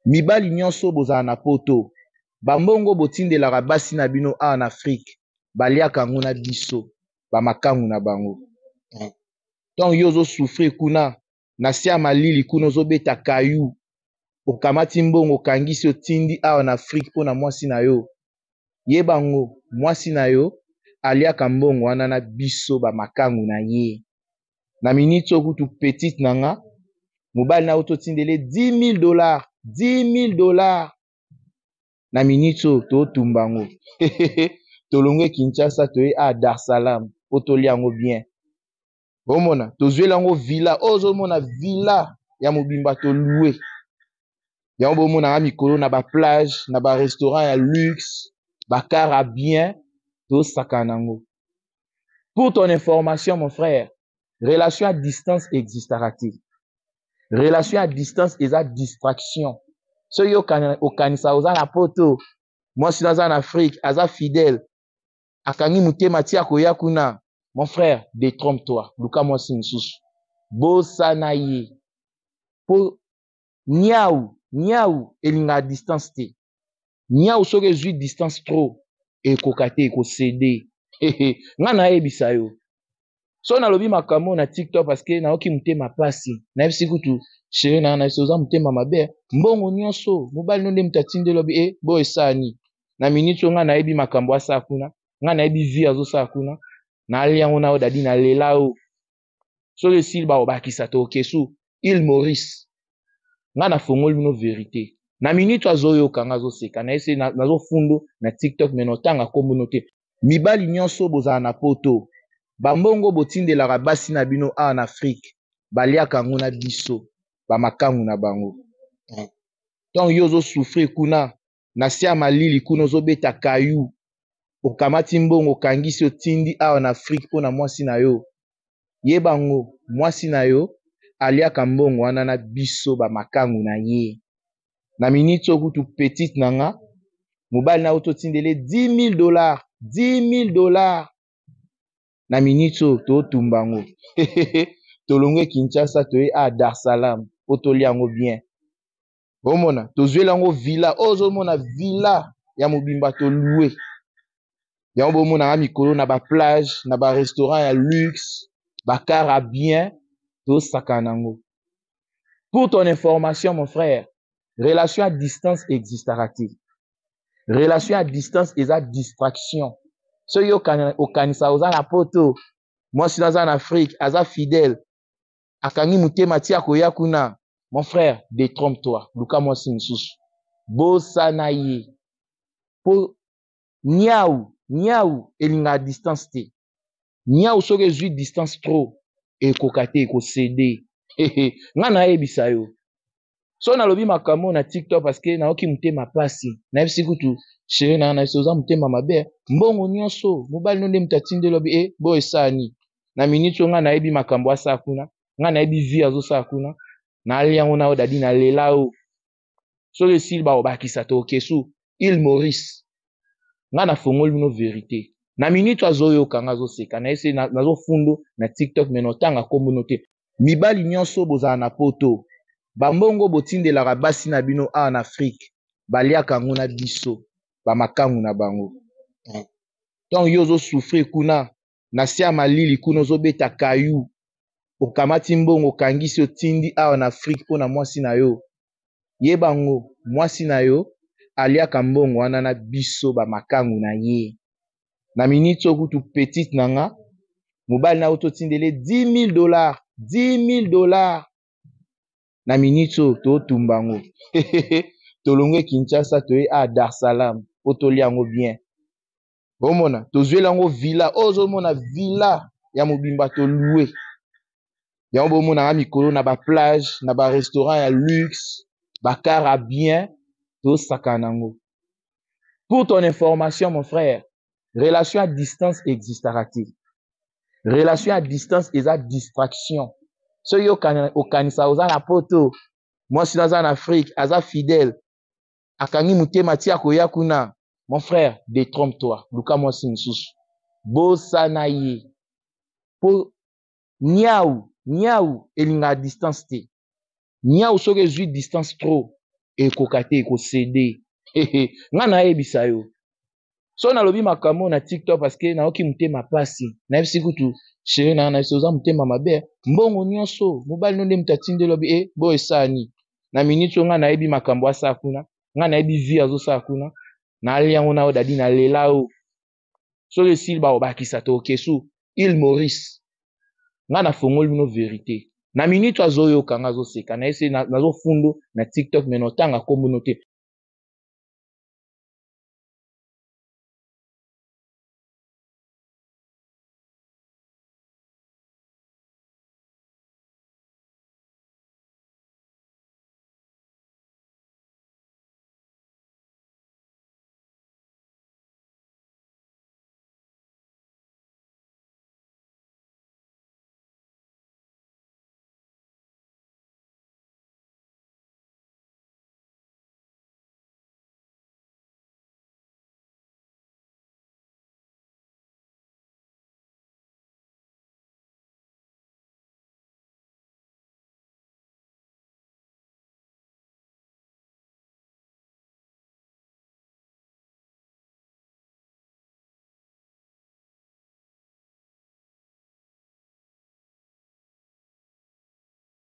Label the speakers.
Speaker 1: mibali nyonso bozala na poto bambongo botindelaka basi na bino awa na Afrique baliaka yango na biso bamakangu na bango. Donc yo ozosouffrir kuna na se ya malili kuna ozobeta kayu okamati mbongo okangisi otindi awa na Afrique mpo na mwasi na yo, yeba ngo mwasi na yo aliaka mbongo wana na biso bamakangu na ye. Na minute okutu petite nanga mobali na ototindele $10,000 $10,000 na minute totumba ngo tolongwe Kinshasa toye a Dar es Salaam po tolia yango bien. Omona tozwela yango villa ozomona villa ya mobimba tolue yango bomona nga mikolo na ba plage na ba restaurant ya luxe bakar à bien tosaka nango. Pour ton information mon frère, relation à distance existera-t-il? Relation à distance eza distraction. So yo okanisa oza na poto mwasi naza en Afrique aza fidèle akangi mutema tia koya kuna, mon frère détrompe-toi luka mwasi nsusu bosana ye po niau elinga à distance te. Niau soki ezwi distance trop ekoka te ekosede nga nayebisa yo so nalobi makambo na TikTok parce que naoki mutema pasi nayebisi kutu chérie na biso oza mutema mabe mbongo nyonso mobali no nde mutatinde lobi bo esani na minute nga nayebi makambo asala kuna nga nayebi vie azosala kuna nalia yango na odadi na lela o soki esili baobakisa to kesu il Maurice nga nafongoli bino vérité na minute azoyoka nga azoseka na ese nazofundo na TikTok meno tanga kombono te. Mibali nyonso bozala na poto bambongo botindelaka basi na bino awa na Afrique baliaka yango na biso bamakangu na bango. Donc yo ozosouffrir kuna na se ya malili kuna ozobeta kayu okamati mbongo okangisi otindi awa na Afrique mpo na mwasi na yo, yeba ngo mwasi na yo aliaka mbongo wana na biso bamakangu na ye. Na minute okutu petite nanga mobali na ototindele $10,000 $10,000 na minute totumba ngo tolongwe Kinshasa toye a Dar es Salaam po tolia yango bien. Omona tozwela yango villa ozomona villa ya mobimba tolue yango bomona nga mikolo na ba plage na ba restaurant ya luxe bakar à bien tosaka nango. Pour ton information mon frère, relation à distance existera-t-il? Relation à distance eza distraction. So yo okanisa oza na poto mwasi naza en Afrique aza fidèle akangi mutema tia koya kuna, mon frère détrompe-toi luka mwasi nsusu bosana ye po niau elinga à distance te. Niau soki ezwi distance trop ekoka te ekosede nga nayebisa yo so nalobi makambo na TikTok parce que naoki mutema pasi nayebisi kutu chérie na biso oza mutema mabe mbongo nyonso mobali no nde mutatinde lobi bo esani na minute nga nayebi makambo asala kuna nga nayebi vie azosala kuna nalia yango na odadi na lela o soki esili baobakisa to kesu il Maurice nga nafongoli bino vérité na minute azoyoka nga azoseka na ese nazofundo na TikTok meno tanga kombono te. Mibali nyonso bozala na poto bambongo botindelaka basi na bino awa na Afrique baliaka yango na biso bamakangu na bango. Donc yo ozosouffrir kuna na se ya malili kuna ozobeta kayu okamati mbongo okangisi otindi awa na Afrique mpo na mwasi na yo, yeba ngo mwasi na yo aliaka mbongo wana na biso bamakangu na ye. Na minute okutu petite nanga mobali na ototindele $10,000 $10,000 na minute totumba ngo tolongwe Kinshasa toye a Dar es Salaam po tolia yango bien. Omona tozwela yango villa ozomona villa ya mobimba tolue yango bomona nga mikolo na ba plage na ba restaurant ya luxe bakar à bien tosaka nango. Pour ton information mon frère, relation à distance existera-t-il? Relation à distance eza distraction. So yo okanisa oza na poto mwasi naza en Afrique aza fidèle akangi mutema tia koya kuna, mon frère détrompe-toi luka mwasi nsusu bosana ye po niau elinga à distance te. Niau soki ezwi distance trop ekoka te ekosede nga nayebisa yo so nalobi makambo na TikTok parce que nayoki motema pasi nayebisi kutu chéri na biso oza motema mabe mbongo nyonso mobali no nde moto atindeli lobi boyo esani na minute oyo nga nayebi makambo asala kuna nga nayebi vie azosala kuna nalia yango na oyo dadi nalela o soki esili bakobakisa te okesu il Maurice nga nafongoli bino verité na minute azoyoka nga azoseka na ese nazofundo na TikTok me notanga kombo no te